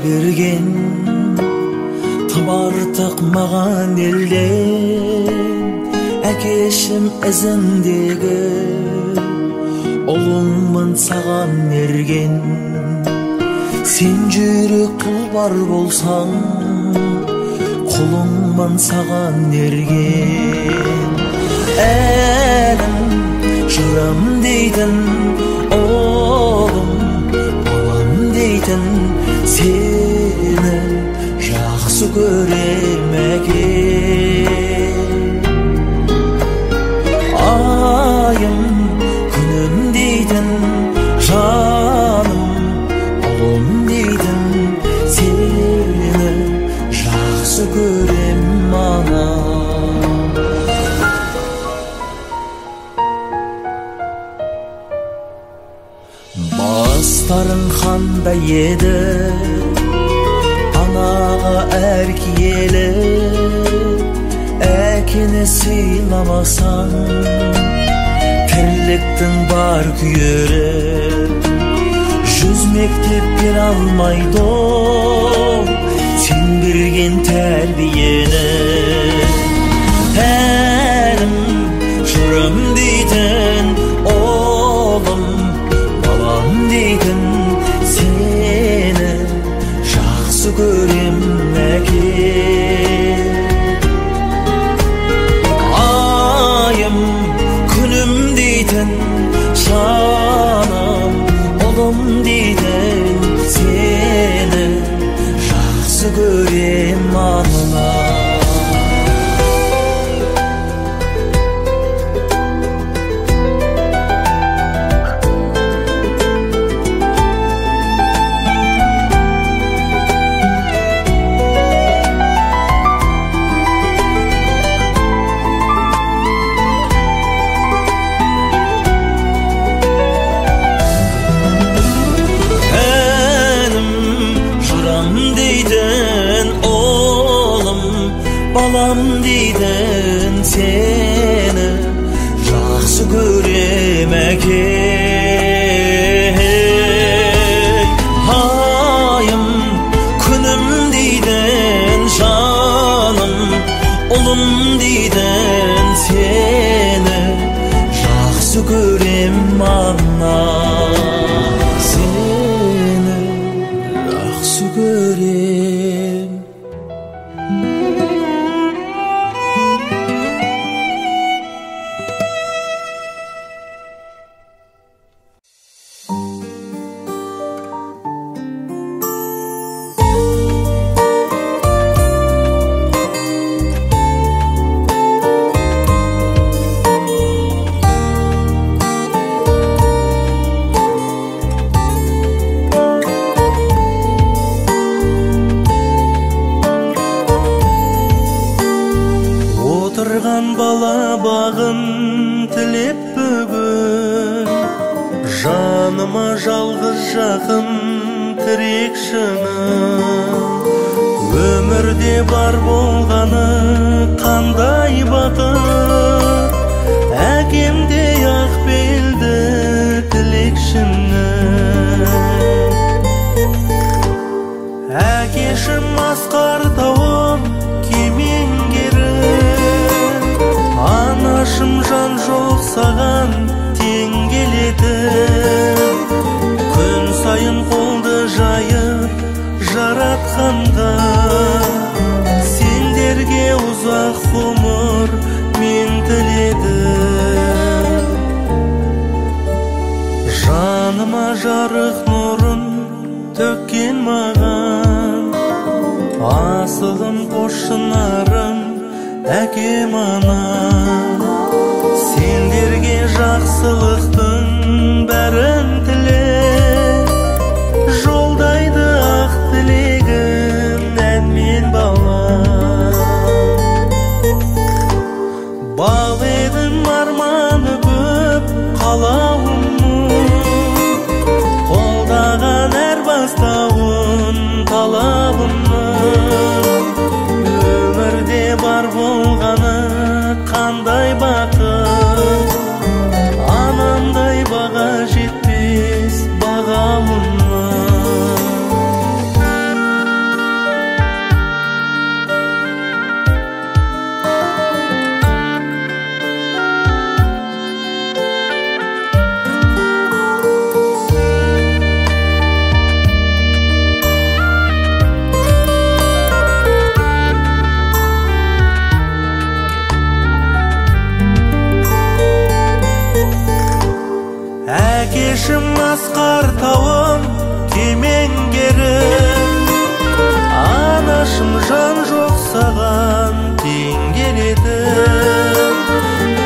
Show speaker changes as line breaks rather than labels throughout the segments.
берген тым артық маған елден әкешім ізіндегі ұлыңмын саған ерген сен жүрек тұлпар болсаң құлыңмын саған ерген әлім жырым дейтін ұлым балам дейтін сені жақсы көрем әке айым күнім дейтін жаным ұлым дейтін сені жақсы көрем ана бастарың қандай еді анаға әр киелі әкені сыйламасаң тірліктің бар күйері жүз мектеп бере алмайды сен берген тәрбиені әлім жырым дейтін ұлым балам дейтін сені жақсы көрем әке айым күнім дейтін жаным ұлым дейтін сені жақсы көрем ана балам дейтін сені жақсы көрем әке айым күнім дейтін жаным ұлым дейтін сені жақсы көрем ана сені жақсы көрем отырған бала бағын тілеп бүгін жаныма жалғыз жақын тірек шыным өмірде бар болғаны қандай бақыт әкемдей ақ белді тілекшімнің әкешім асқар тауым кемеңгерім анашым жан жоқ саған тең келетін күн сайын қолды жайып жаратқанға сендерге ұзақ ғұмыр мен тіледім жаныма жарық нұрын төккен маған асылым қош шынарым әкем анам сендерге жақсылықтың бәрін тілеп жолдайды ақ тілегім ән мен балам бал едім арманы көп қалауым қолдаған әр бастауын талабымның өмірде бар болғаны қандай бақыт анамдай баға жетпес бағамын едім.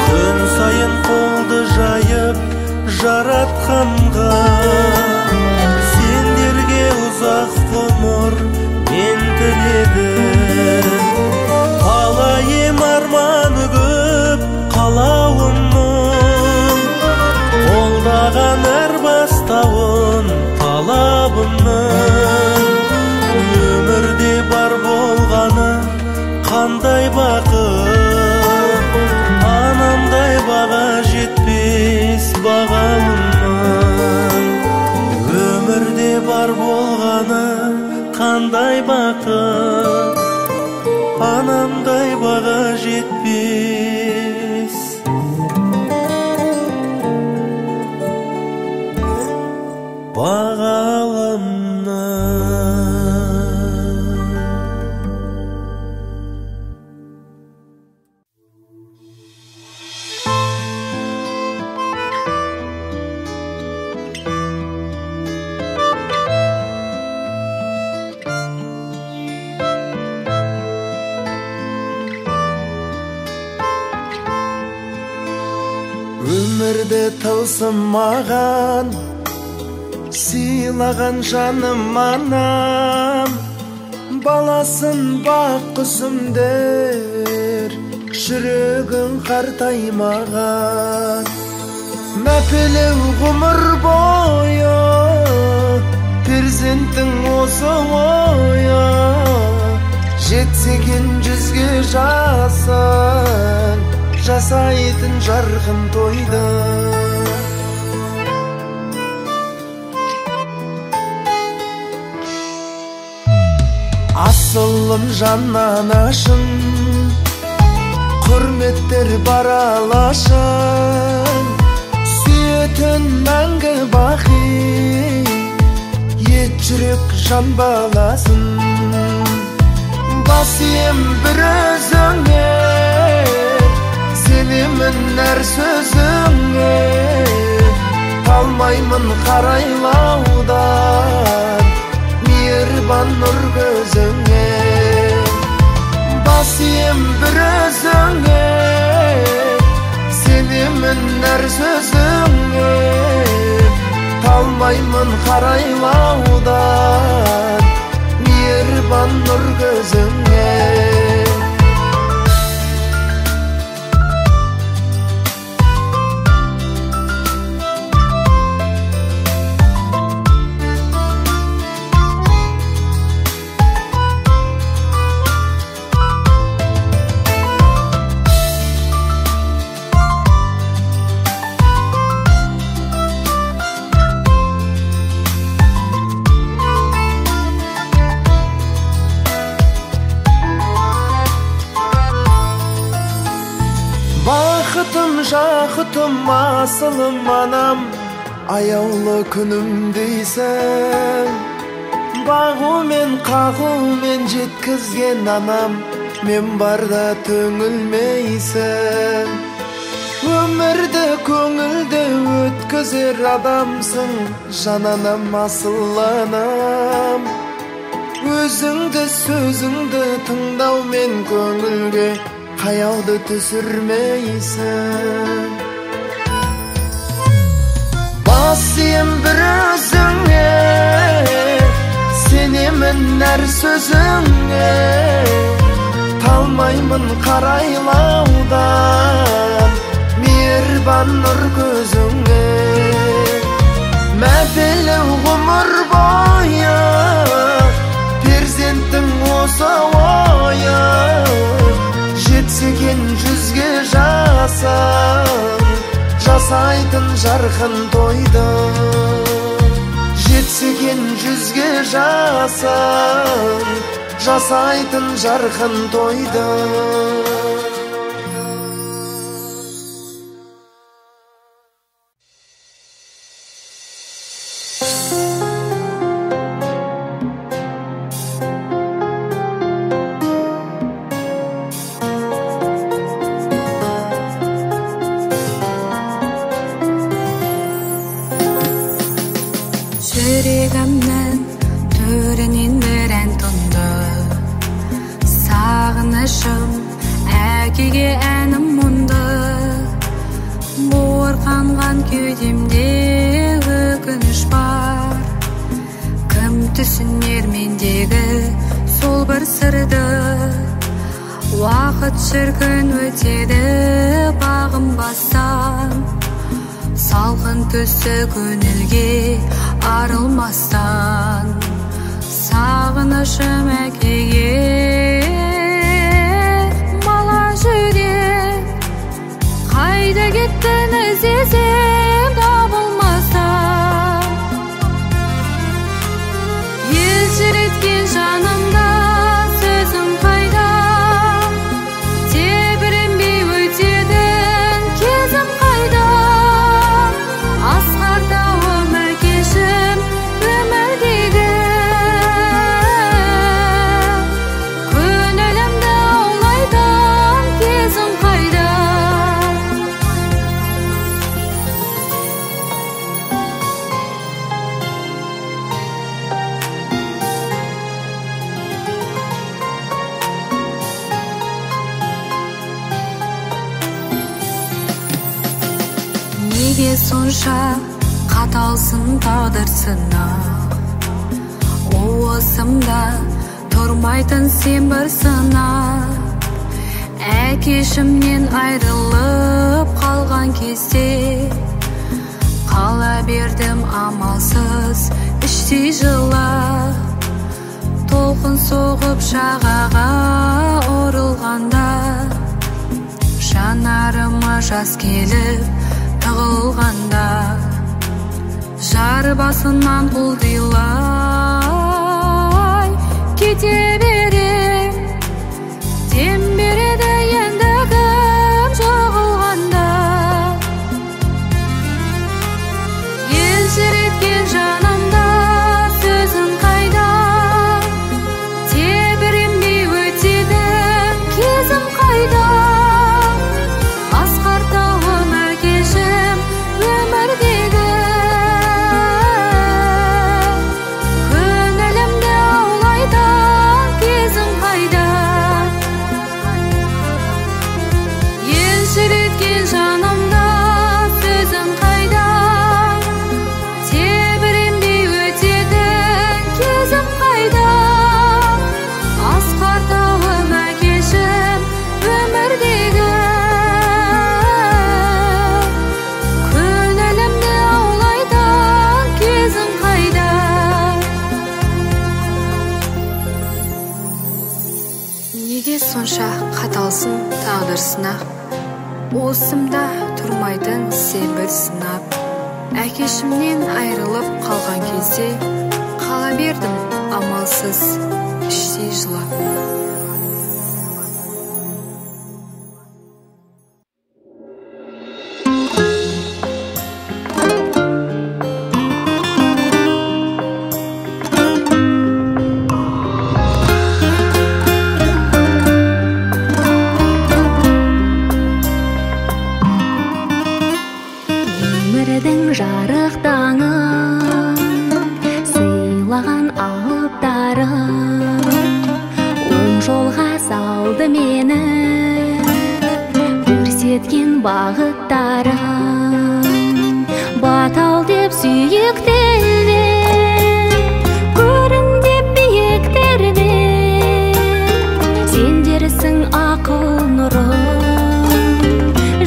Күн сайын қолды жайып жаратқанға, сендерге ұзақ ғұмыр мен тіледім. Талайым арманы көп қалауымның, қолдаған әр бастауын талабымның. Өмірде бар болғаны қандай бақыт, анамдай баға жетпес бағалымның. Өмірде бар болғаны қандай бақыт, анамдай баға жетпес бағалымның. Өмірді тылсым маған сыйлаған жаным анам, баласын бақ құсымдер, жүрегің қартаймаған. Мәпелеу ғұмыр бойы перзентің осы ойы, жетсеген жүзге жасың жасайтын жарқын тойды. Асылым жаннан ашын, құрметтер бар алашын, сүйетін мәңгі бақи ет жүрек жан баласын. Бас ием бір өзіңе, сенемін әр сөзіңе, талмаймын қарайлаудан мейірбан нұр көзіңе. Бас ием бір өзіңе, сенемін әр сөзіңе, талмаймын қарайлаудан мейірбан нұр көзіңе. Жақытым асылым анам, аяулы күнім дейсің. Бағумен қағумен жеткізген анам, мен барда түңілмейсің. Өмірді көңілді өткізер адамсың, жан анам асыл анам. Өзіңді сөзіңді тыңдаумен көңілге қаяуды түсірмейсің. Бас ием бір өзіңе, сенемін әр сөзіңе, талмаймын қарайлаудан мейірбан нұр көзіңе. Мәпелеу ғұмыр бойы перзенттің осы ойы, жетсеген жүзге жасың жасайтын жарқын тойды. Жетсеген жүзге жасың жасайтын жарқын тойды.
Жүрегімнің төрінен бір ән тұнды, сағынышым әкеге әнім мұнды, буырқанған кеудемде өкініш бар. Кім түсінер мендегі сол бір сырды, уақыт шіркін өтеді бағынбастан, салқын түсі көңілге арылмастан. Сағынышым әкеге мала жүрек, қайда кеттің іздесем табылмастан. Елжіреткен жанымда сөзім қайда, тебіренбей өтетін кезім қайда. Асқарда өмір кешім өмірдегі, көңілімді аулайтын кезім қайда. Неге сонша қаталсың тағдыр сынақ, уысымда тұрмайтын сен бір сынақ. Әкешімнен айрылып қалған кезде, қала бердім амалсыз іштей жылап. Толқын соғып жағаға ұрылғанда, жанарыма жас келіп тығылғанда, жар басынан құлдилай кете берем. Дем береді енді кім жоғылғанда. Елжіреткен жанымда сөзім қайда, тебіренбей өтетін кезім қайда. Асқарда өмір кешім өмірдегі, көңілімді аулайтын кезім қайда. Елжіреткен жанымда сөзім қайда, тебіренбей өтетін кезім қайда. Асқарда өмір кешім өмірдегі, көңілімді аулайтын кезім қайда. Неге сонша қаталсың тағдыр сынақ, уысымда тұрмайтын сен бір сынап. Әкешімнен айрылып қалған кезде, қала бердім амалсыз іштей жылап.
Өмірдің жарық таңын сыйлаған алыптарым, оң жолға салды мені көрсеткен бағыттарым. Батал деп сүйіктелден, көрін деп биіктерден, сендерсің ақыл нұрым,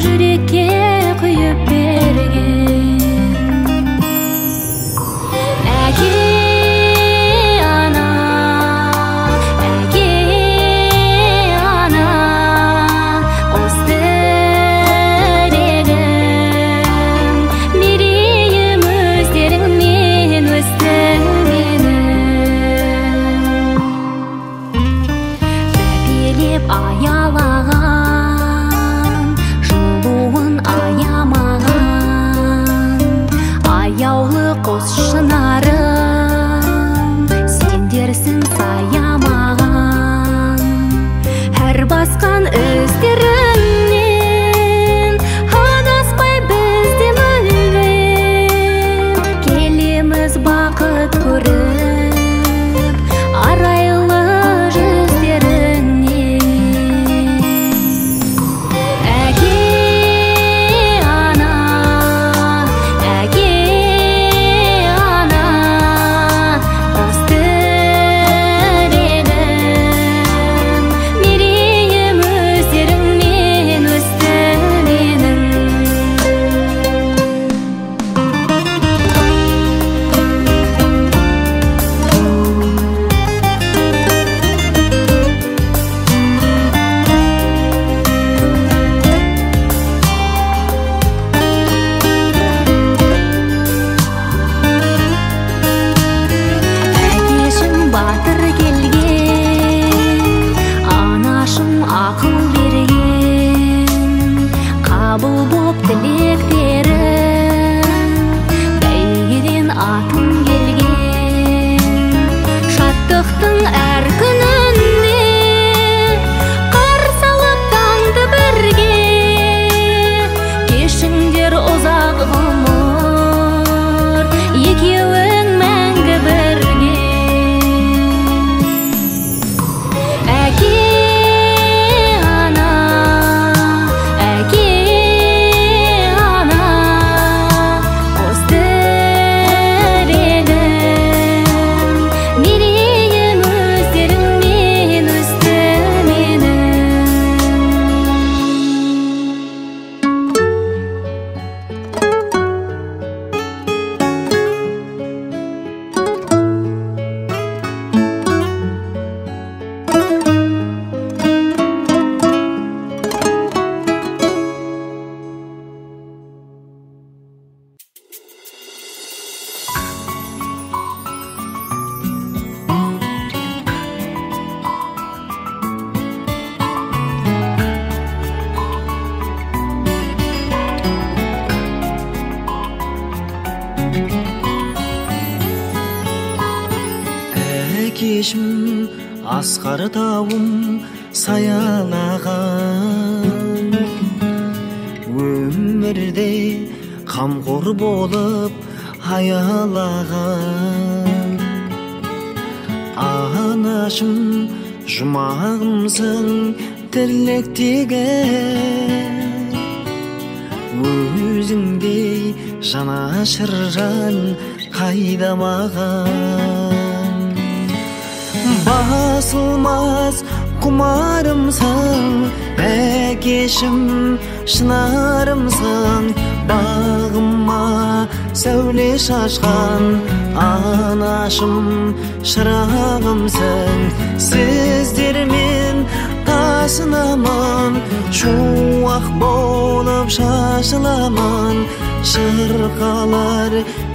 жүрекке құйып берген. Әке ана, қос тілегім, мерейім өздеріңмен. ekewing мәңгі бірге. Әке ана, қос тірегім, мерейім өздеріңмен өсті менің.
Әкешім асқар тауым саялаған, өмірде қамқор болып аялаған. Анашым жұмағымсың тірліктегі, өзіңдей жанашыр жан қайда маған. Басылмас құмарымсың, әкешім шынарымсың, бағыма сәуле шашқан анашым шырағымсың. Сіздермен тасынамын, шуақ болып шашыламын, шырқалар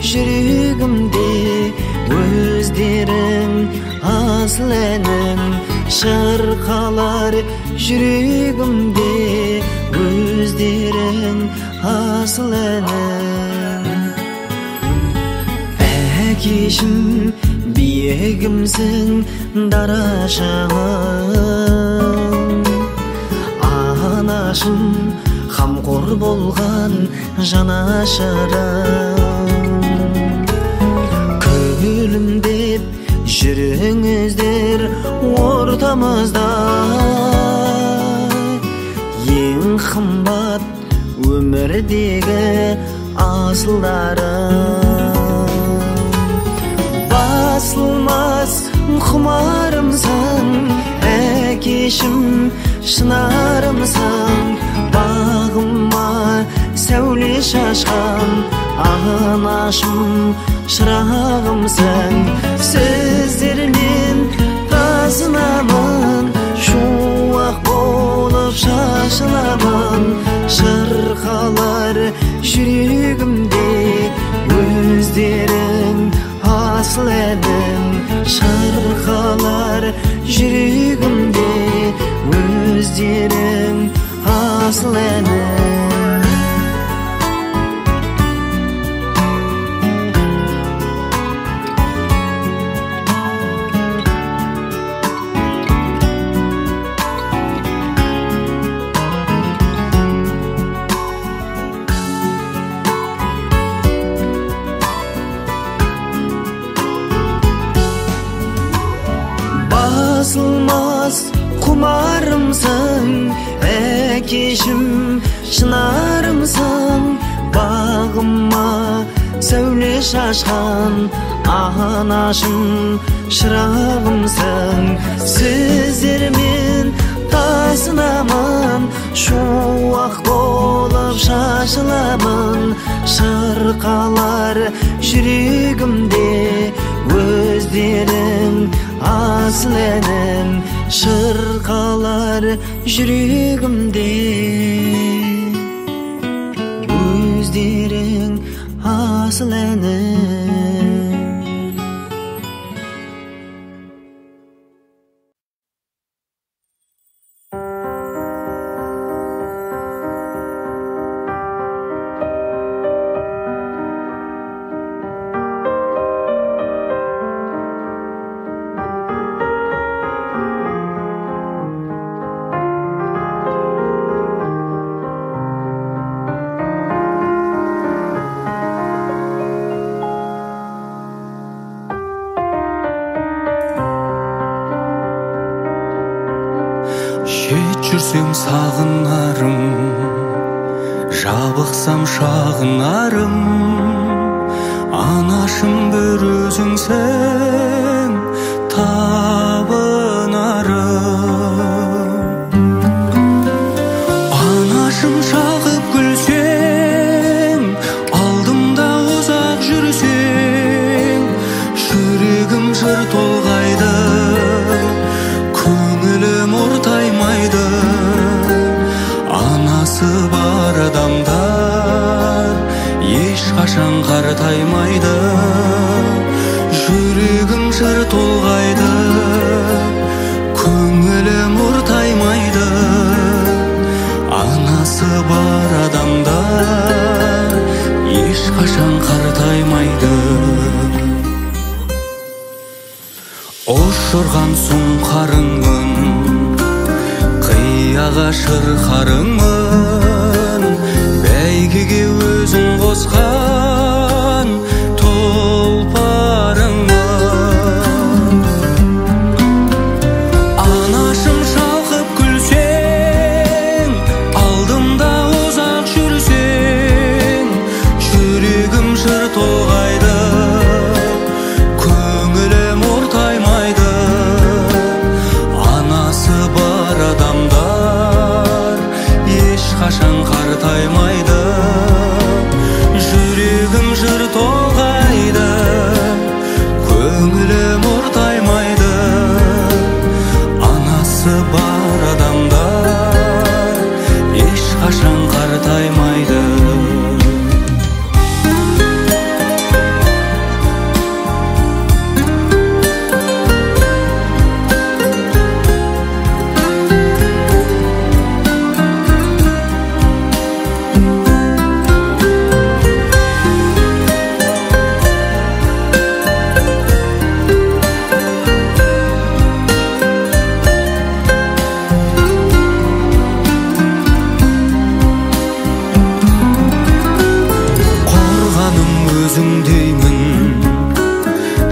жүрегімде өздерің асыл әнім. Шырқалар жүрегімде өздерің асыл әнім. Әкешім биігімсің дара шағым, анашым қамқор болған жанашырым. Күлімдеп жүріңіздер ортамызда, ең қымбат өмірдегі асылдарым. Басылмас құмарымсың, әкешім шынарымсың, бағыма сәуле шашқан анашым шырағымсың. Сіздермен тасынамын, шуақ болып шашыламын, шырқалар жүрегімде өздерің асыл әнім. Шырқалар жүрегімде өздерің асыл әнім. Басылмас құмарымсың, әкешім шынарымсың, бағыма сәуле шашқан анашым шырағымсың. Сіздермен тасынамын, шуақ болып шашыламын, шырқалар жүрегімде өздерің асыл әнім. Шырқалар жүрегімде өздерің асыл әнім. көрсең сағынарым, жабықсам шағынарым, анашым бір өзіңсің табынарым. Анашым шағып күлсең, алдымда ұзақ жүрсең, жүрегім жыр толғайды, көңілім ортаймайды. Анасы бар адамдар ешқашан қартаймайды. Жүрегім жыр толғайды, көңілім ортаймайды. Анасы бар адамдар ешқашан қартаймайды. Ұшырған сұңқарыңмын, қияға шырқарыңмын, бәйгеге өзің қосқан тұлпарыңмын. Анашым шалқып күлсең, алдымда ұзақ жүрсең, жүрегім жыр толғайды, көңілім ортаймайды. Анасы бар адамдар ешқашан қартаймайды. Жүрегім жыр толғайды, көңілім ортаймайды. Анасы бар адамдар ешқашан қартаймайды. Өзіңдеймін,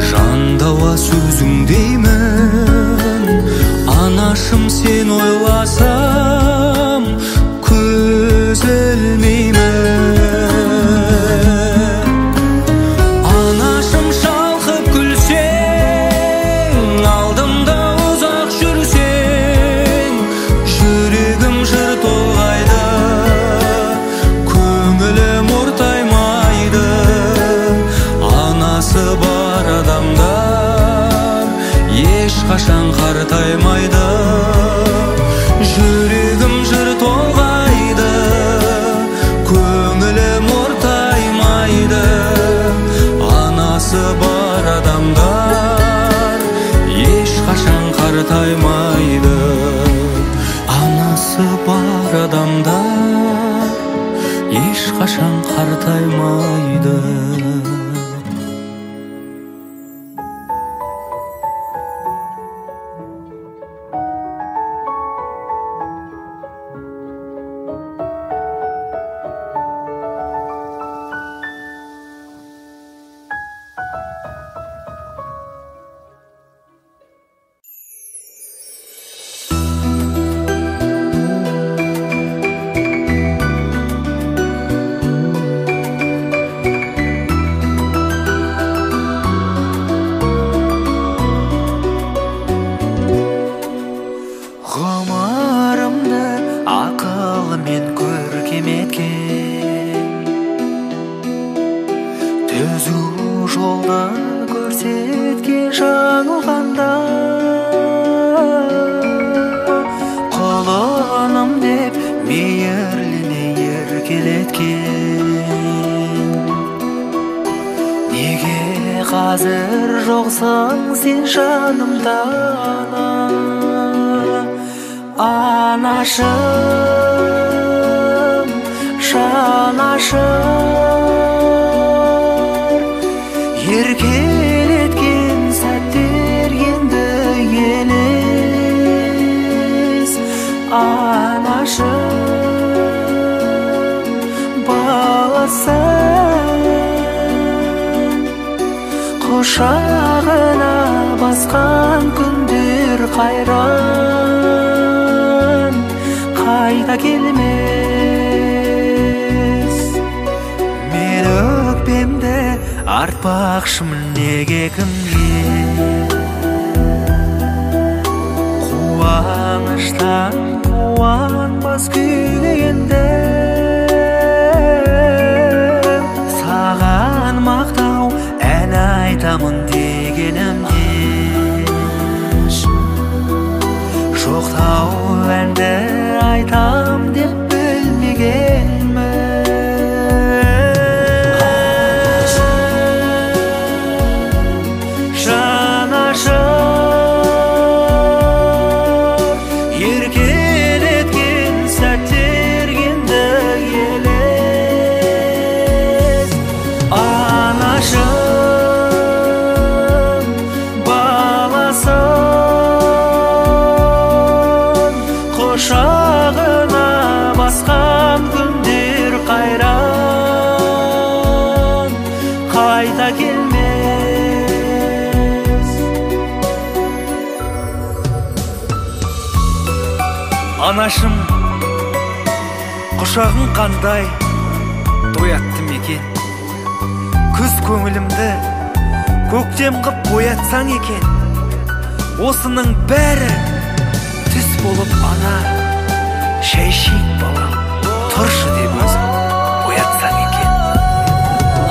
жандауа сөзіңдеймін. Анашым сен ойласам көз ілмеймін. Анашым шалқып күлсең, алдымда ұзақ жүрсең, жүрегім жыр толғайды, көңілім ортаймайды. Анасы бар адамдар ешқашан қартаймайды. Жүрегім жыр толғайды, көңілім ортаймайды. Анасы бар адамдар ешқашан қартаймайды. Анасы бар адамдар ешқашан қартаймайды. Ғұмырымды ақылымен көркем еткен, түзу жолды көрсеткен жаңылғанда, құлыным деп мейірлене еркелеткен. Неге қазір жоқсың сен жанымда, анашым, жанашыр. Еркелеткен сәттер енді елес. Анашым, баласың, құшағына басқан күндер қайран. қайта келмес. Мен өкпемді артпақшымын неге кімге, қуаныштан қуанбас күйгенде саған мақтау ән айтамын дегенімде жоқтау әнді айтам деп білмегенмін. Құшағына басқан күндер қайран қайта келмес. Анашым, құшағың қандай тоятты мекен, күз көңілімді көктем қып боятсаң екен, осының бәрі түс болып ана шәй ішейік балам тұршы деп өзің оятсаң екен.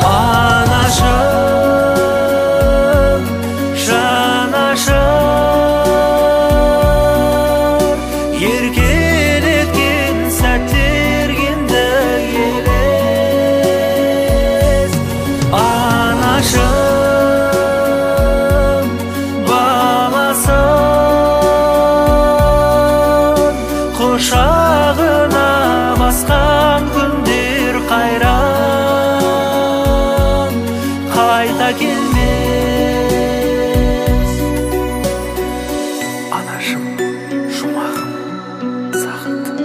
Анашым, жанашыр, еркелеткен сәттер енді елес. Анашым, баласым, құшағына басқан күндер қайран қайта келмес. Анашым, жұмағым, сағындым.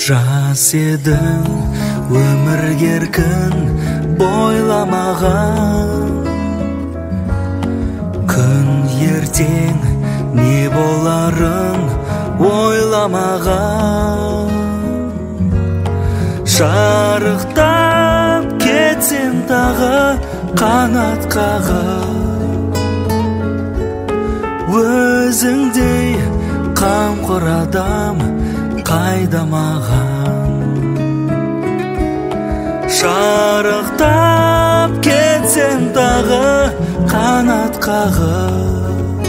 Жас едің өмірге еркін бойламаған, күн ертең не боларын ойламаған. Шарықтап кетсең тағы қанат қағып, өзіңдей қамқор адам қайда маған. Шарықтап кетсең тағы қанат қағып,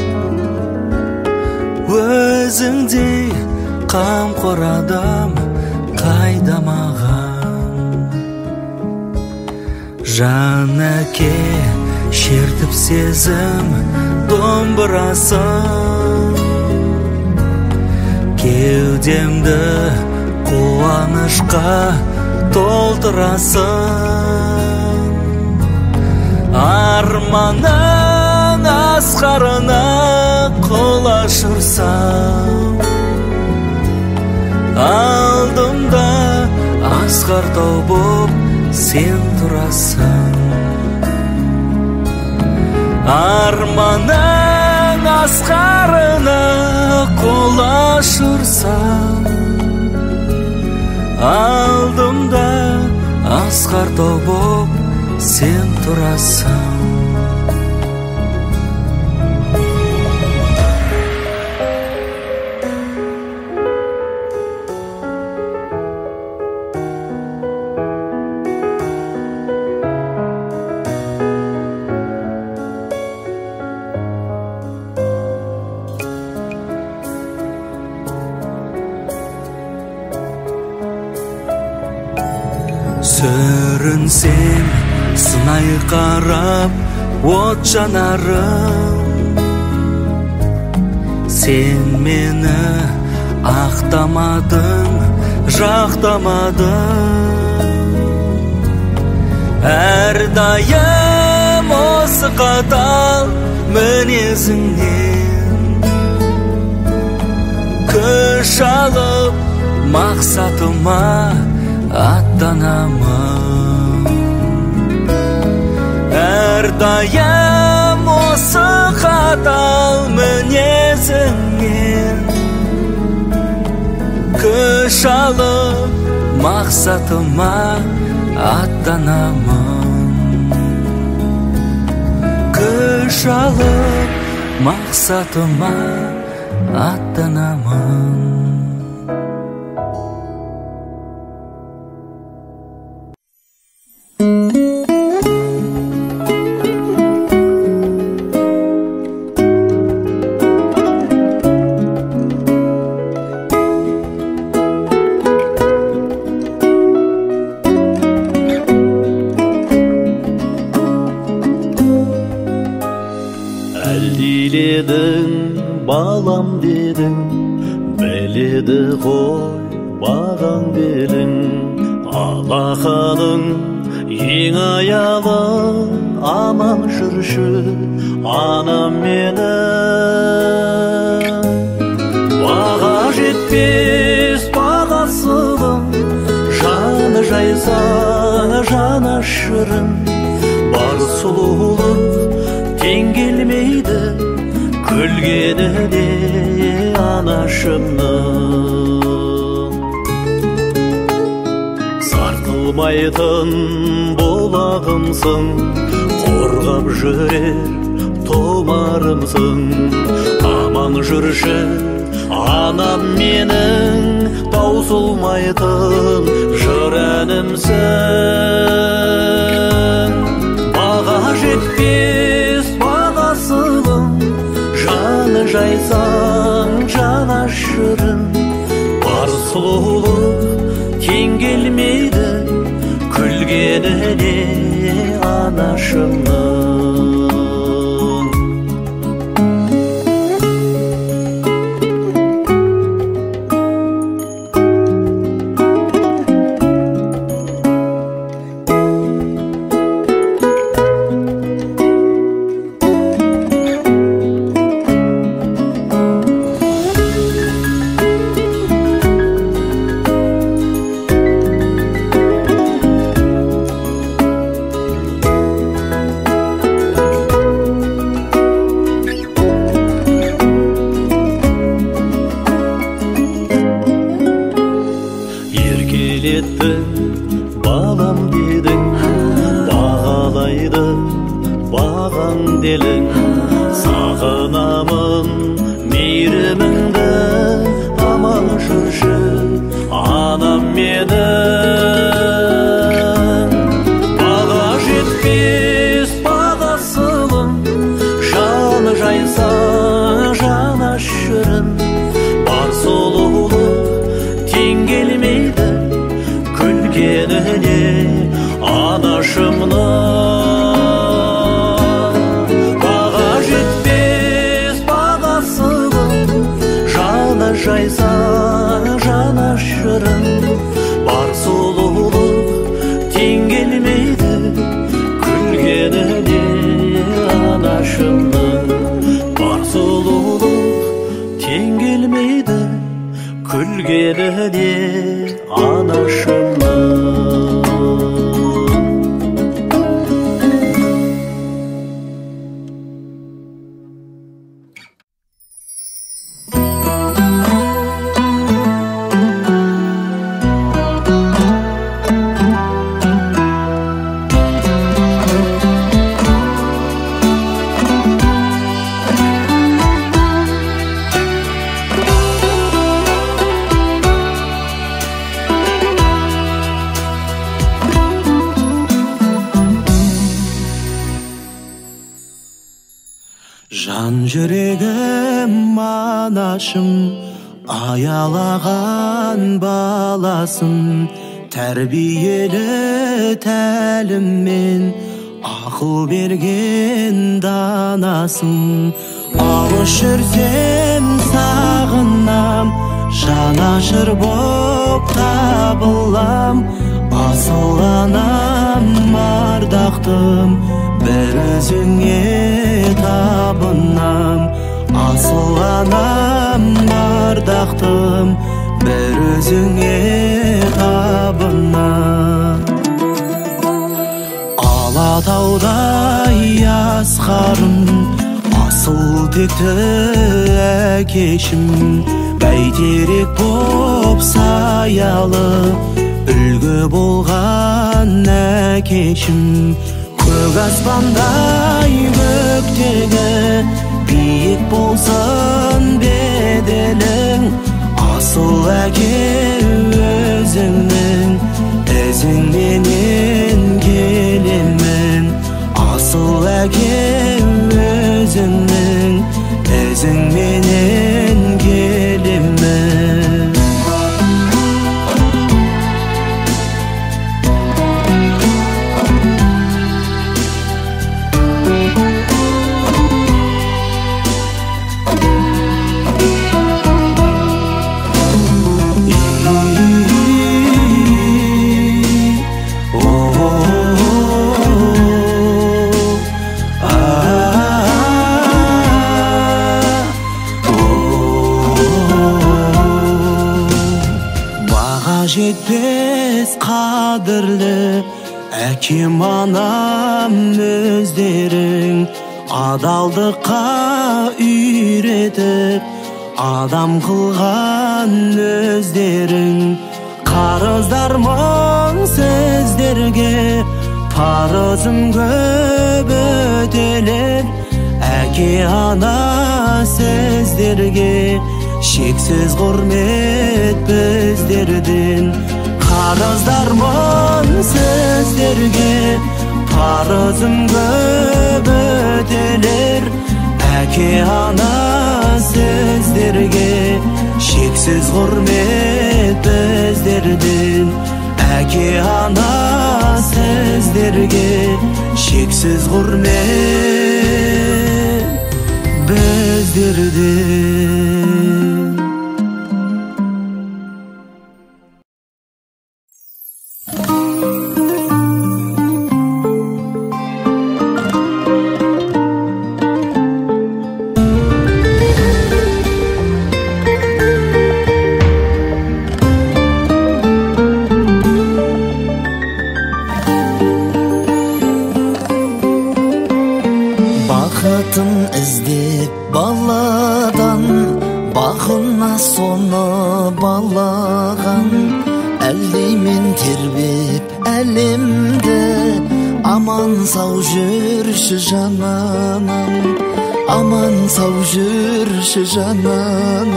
өзіңдей қамқор адам қайда маған. Жан әке шертіп сезім домбырасын, кеудемді қуанышқа толтырасың. Арманның асқарына қол ашырсам, алдымда асқар тау боп сен тұрасың. Арманның асқарына қол ашырсам, алдымда асқар тау боп сен тұрасың. Сүрінсем сынай қарап от жанарым, сен мені ақтамадың, жақтамадың. Әрдайым осы қатал мінезіңнен күш алып мақсатыма аттанамын. Әрдайым осы қатал мінезіңнен күш алып мақсатыма аттанамын. Күш алып мақсатыма аттанамын.
Әлдиледің, балам дедің, біледі ғой бағаң белің. Алақаның ең аялы, аман жүрші анам менің. Баға жетпес бағасының, жаны жайсаң жанашырым. Бар сұлулық тең келмейді, күлгені де анашымның. Сарқылмайтын болағымсың, қорғап жүрер томарымсың. Аман жүрші анам менің, таусылмайтын жыр әнімсің. Баға жетпес бағасының, жаны жайсаң жанашырым. Бар сұлулық тең келмейді, күлгені де анашымның. қалсаң делің, сағынамын мейіріміңді, аман жүрші анам менің. Баға жетпес бағасылым, жаны жайса жанашырым, бар сұлулық тең келмейді күлгеніне анашымның. Баға жетпес бағасылым, жаны жайса жанашырым, бар сұлулық тең келмейді күлгеніне анашымның. Бар сұлулық тең келмейді күлгеніне анашымның.
Жан жүрегім анашым, аялаған баласын, тәрбиелі тәліммен ақыл берген данасын. Алыс жүрсем сағынам, жанашыр боп табылам, асыл анам ардақтым, бір өзіңе табынам. Асыл анам ардақтым, бір өзіңе табынам. Алатаудай асқарым, асыл текті әкешім, бәйтерек боп саялы, үлгі болған әкешім. Көк аспандай көктегі биік болсын беделің, асыл әке өзіңнің ізіңменен келемін. Асыл әке өзіңнің ізіңменен келемін. Жетпес қадірлі әкем анам өздерің, адалдыққа үйретіп адам қылған өздерің. Қарыздар мың сөздерге парызым көп өтелер, әке ана сөздерге шексіз құрмет біздерден. Қарыздар мың сөздерге парызым көп өтелер, әке ана сөздерге шексіз құрмет біздерден. Әке ана сөздерге шексіз құрмет біздерден.
Бақытын іздеп баладан, бақына соны балаған, әлдеймен тербеп әлемді, Aman sağ жүрші жананам, aman sağ жүрші жананам.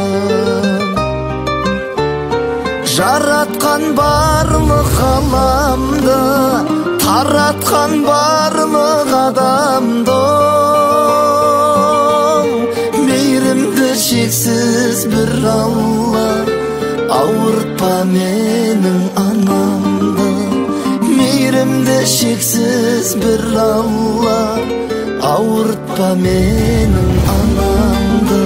Жаратқан барлық ғаламды, таратқан барлық адамды, мейірімді шексіз бір Алла, ауыртпа менің анамды. Мейірімді шексіз бір Алла, ауыртпа менің анамды.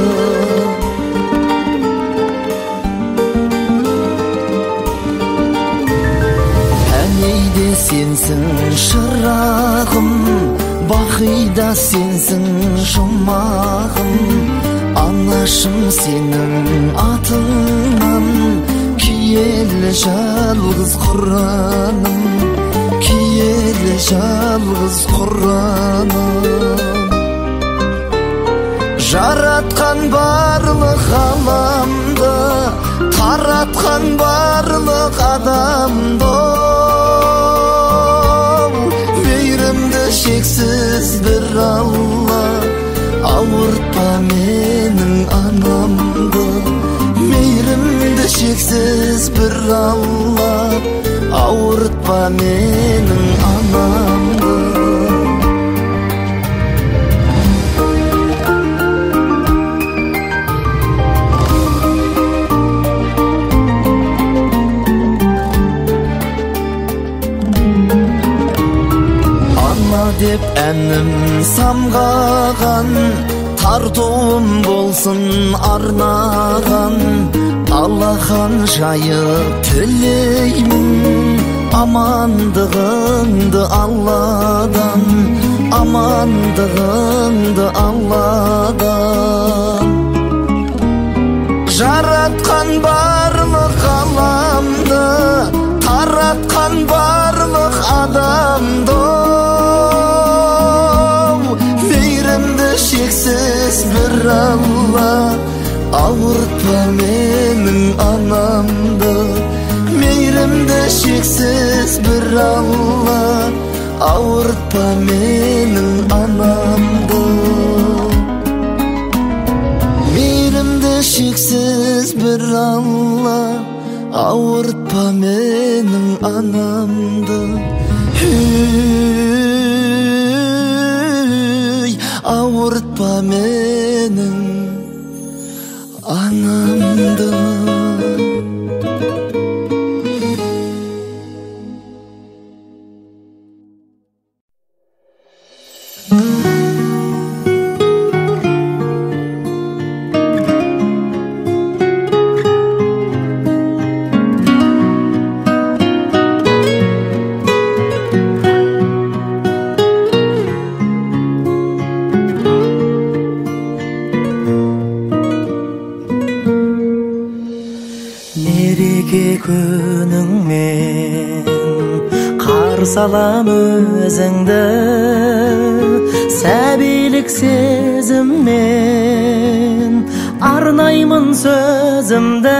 Әнейде сенсің шырағым, бақида сенсің жұмағым. Анашым сенің атыңнан, киелі жалғыз Құраным, киелі жалғыз Құраным. Жаратқан барлық ғаламды, таратқан барлық адамды, мейірімді шексіз бір Алла, ауыртпа менің анамды. Мейірімді шексіз бір Алла, ауыртпа менің анамды. Ана деп әнім самғаған, тартуым болсын арнаған. Аллахан жайып тілеймін, амандығыңды Алладан, амандығыңды Алладан. Жаратқан барлық ғаламды, таратқан барлық адамды, мейірімді шексіз бір Алла, ауыртпа менің анамды. Мейірімді шексіз бір Алла, ауыртпа менің анамды. Мейірімді шексіз бір Алла, ауыртпа менің анамды. Ауыртпа менің анамды.
күніңмен қарсы алам өзіңді, сәбилік сезіммен арнаймын сөзімді.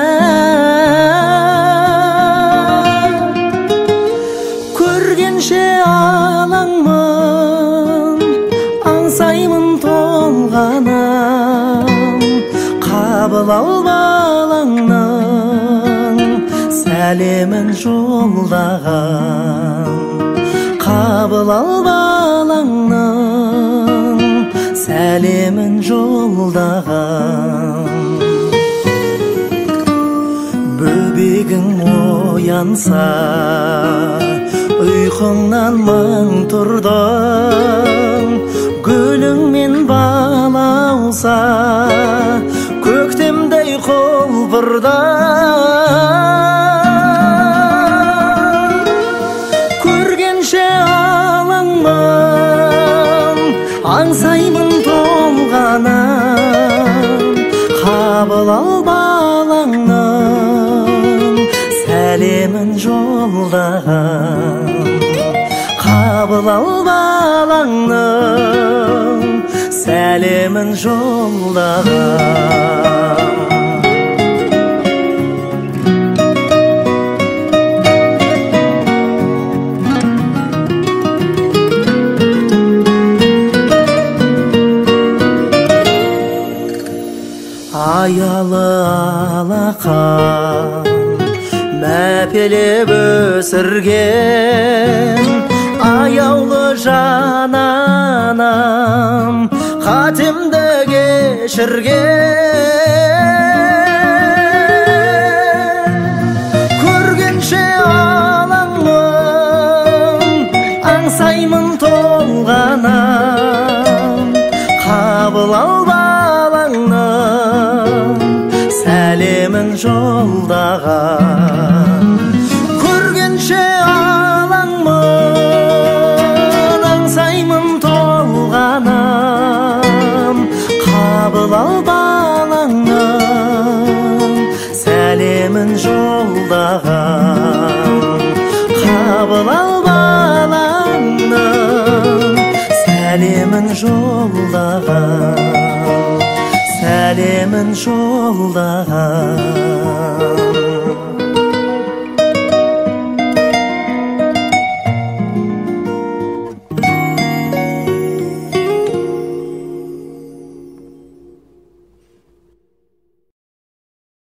Көргенше алаңмын, аңсаймын толғанам, қабыл ал балаңнан сәлемін жолдаған. Қабыл ал балаңнан сәлемін жолдаған. Бөбегің оянса, ұйқыңнан мың тұрдың, гүліңмен балауса, көктемдей құлпырдан. Көргенше алаңмын, аңсаймын толғанам, қабыл ал балаңнан сәлемін жолдаған. Қабыл ал балаңнан сәлемін жолдаған. аялы алақан мәпелеп өсірген аяулы жан анам қатемді кешірген көргенше алаңмын аңсаймын толғанам қабыл ал балаңның сәлемін жолдаған көргенше алаңмын аңсаймын толғанам қабыл ал балаңның сәлемін жолдаған қабыл ал балаңның сәлемін жолдаған сәлемін жолдаған